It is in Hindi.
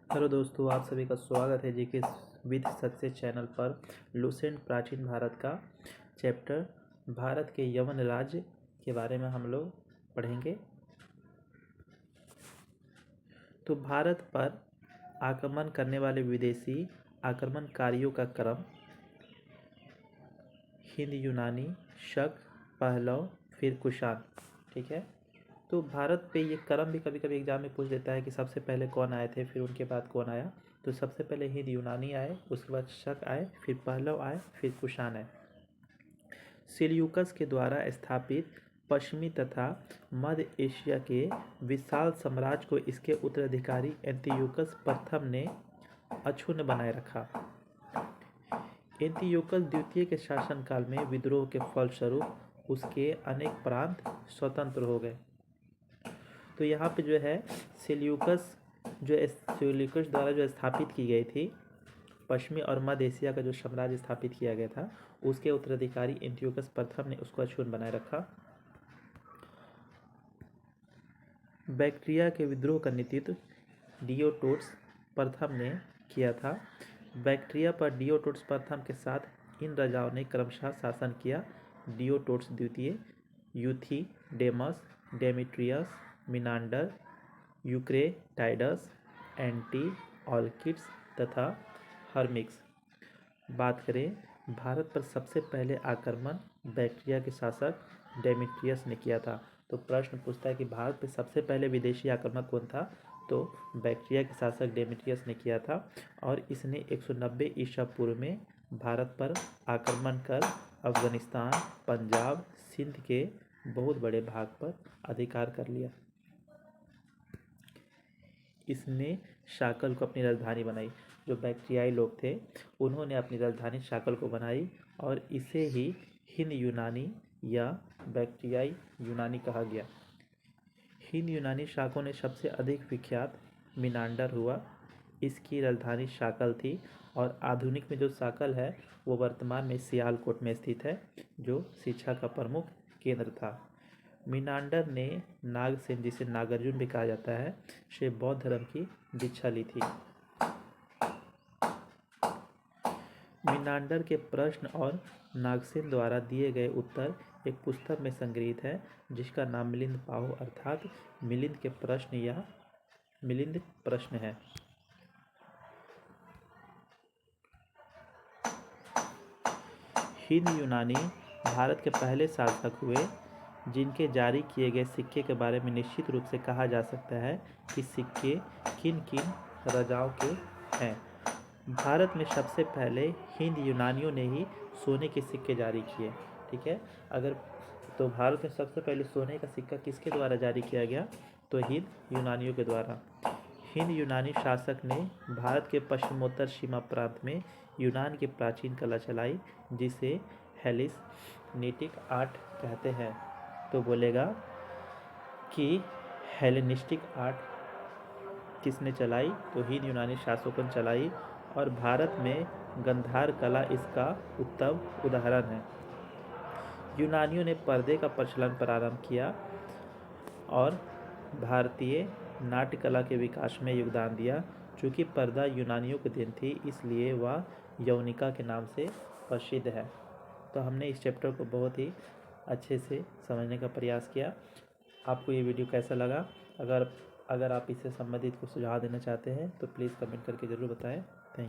हेलो दोस्तों, आप सभी का स्वागत है जीके विद सक्सेस चैनल पर। लुसेंट प्राचीन भारत का चैप्टर भारत के यवन राज्य के बारे में हम लोग पढ़ेंगे। तो भारत पर आक्रमण करने वाले विदेशी आक्रमणकारियों का क्रम: हिंद, यूनानी, शक, पहलव, फिर कुषाण। ठीक है। तो भारत पे ये क्रम भी कभी कभी एग्जाम में पूछ देता है कि सबसे पहले कौन आए थे, फिर उनके बाद कौन आया। तो सबसे पहले हिंद यूनानी आए, उसके बाद शक आए, फिर पहलव आए, फिर कुषाण आए। सेल्यूकस के द्वारा स्थापित पश्चिमी तथा मध्य एशिया के विशाल साम्राज्य को इसके उत्तराधिकारी एंटियोकस प्रथम ने अक्षुण्ण बनाए रखा। एंटियोकस द्वितीय के शासनकाल में विद्रोह के फलस्वरूप उसके अनेक प्रांत स्वतंत्र हो गए। तो यहाँ पे जो है सेल्यूकस द्वारा जो स्थापित की गई थी, पश्चिमी और मध्य एशिया का जो साम्राज्य स्थापित किया गया था, उसके उत्तराधिकारी एंटियोकस प्रथम ने उसको अक्षुण्ण बनाए रखा। बैक्ट्रिया के विद्रोह का नेतृत्व डियोडोटस प्रथम ने किया था। बैक्ट्रिया पर डियोडोटस प्रथम के साथ इन राजाओं ने क्रमशः शासन किया: डियोडोटस द्वितीय, यूथिडेमस, डेमेट्रियस, मिनांडर, यूक्रेटाइडस, एंटीओक्लिड्स तथा हर्मिक्स। बात करें भारत पर सबसे पहले आक्रमण बैक्ट्रिया के शासक डेमेट्रियस ने किया था। तो प्रश्न पूछता है कि भारत पर सबसे पहले विदेशी आक्रमण कौन था? तो बैक्ट्रिया के शासक डेमेट्रियस ने किया था, और इसने 190 ईसा पूर्व में भारत पर आक्रमण कर अफगानिस्तान, पंजाब, सिंध के बहुत बड़े भाग पर अधिकार कर लिया। इसने शाकल को अपनी राजधानी बनाई। जो बैक्ट्रियाई लोग थे उन्होंने अपनी राजधानी शाकल को बनाई, और इसे ही हिंद यूनानी या बैक्ट्रियाई यूनानी कहा गया। हिंद यूनानी शाकों ने सबसे अधिक विख्यात मिनांडर हुआ। इसकी राजधानी शाकल थी, और आधुनिक में जो शाकल है वो वर्तमान में सियालकोट में स्थित है, जो शिक्षा का प्रमुख केंद्र था। मिनांडर ने नागसेन, जिसे नागार्जुन भी कहा जाता है, से बौद्ध धर्म की दीक्षा ली थी। मिनांडर के प्रश्न और नागसेन द्वारा दिए गए उत्तर एक पुस्तक में संग्रहित है, जिसका नाम मिलिंद पाहो अर्थात मिलिंद के प्रश्न या मिलिंद प्रश्न है। हिंद यूनानी भारत के पहले शासक हुए, जिनके जारी किए गए सिक्के के बारे में निश्चित रूप से कहा जा सकता है कि सिक्के किन किन राजाओं के हैं। भारत में सबसे पहले हिंद यूनानियों ने ही सोने के सिक्के जारी किए। ठीक है। तो भारत में सबसे पहले सोने का सिक्का किसके द्वारा जारी किया गया? तो हिंद यूनानियों के द्वारा। हिंद यूनानी शासक ने भारत के पश्चिमोत्तर सीमा प्रांत में यूनान की प्राचीन कला चलाई, जिसे हेलेनिस्टिक आर्ट कहते हैं। तो बोलेगा कि हेलेनिस्टिक आर्ट किसने चलाई? तो हिंद यूनानी शासकों ने चलाई, और भारत में गंधार कला इसका उत्तम उदाहरण है। यूनानियों ने पर्दे का प्रचलन प्रारंभ किया और भारतीय नाट्य कला के विकास में योगदान दिया। चूँकि पर्दा यूनानियों की देन थी, इसलिए वह यवनिका के नाम से प्रसिद्ध है। तो हमने इस चैप्टर को बहुत ही अच्छे से समझने का प्रयास किया। आपको ये वीडियो कैसा लगा? अगर आप इससे संबंधित कुछ सुझाव देना चाहते हैं तो प्लीज़ कमेंट करके ज़रूर बताएं। Thank you.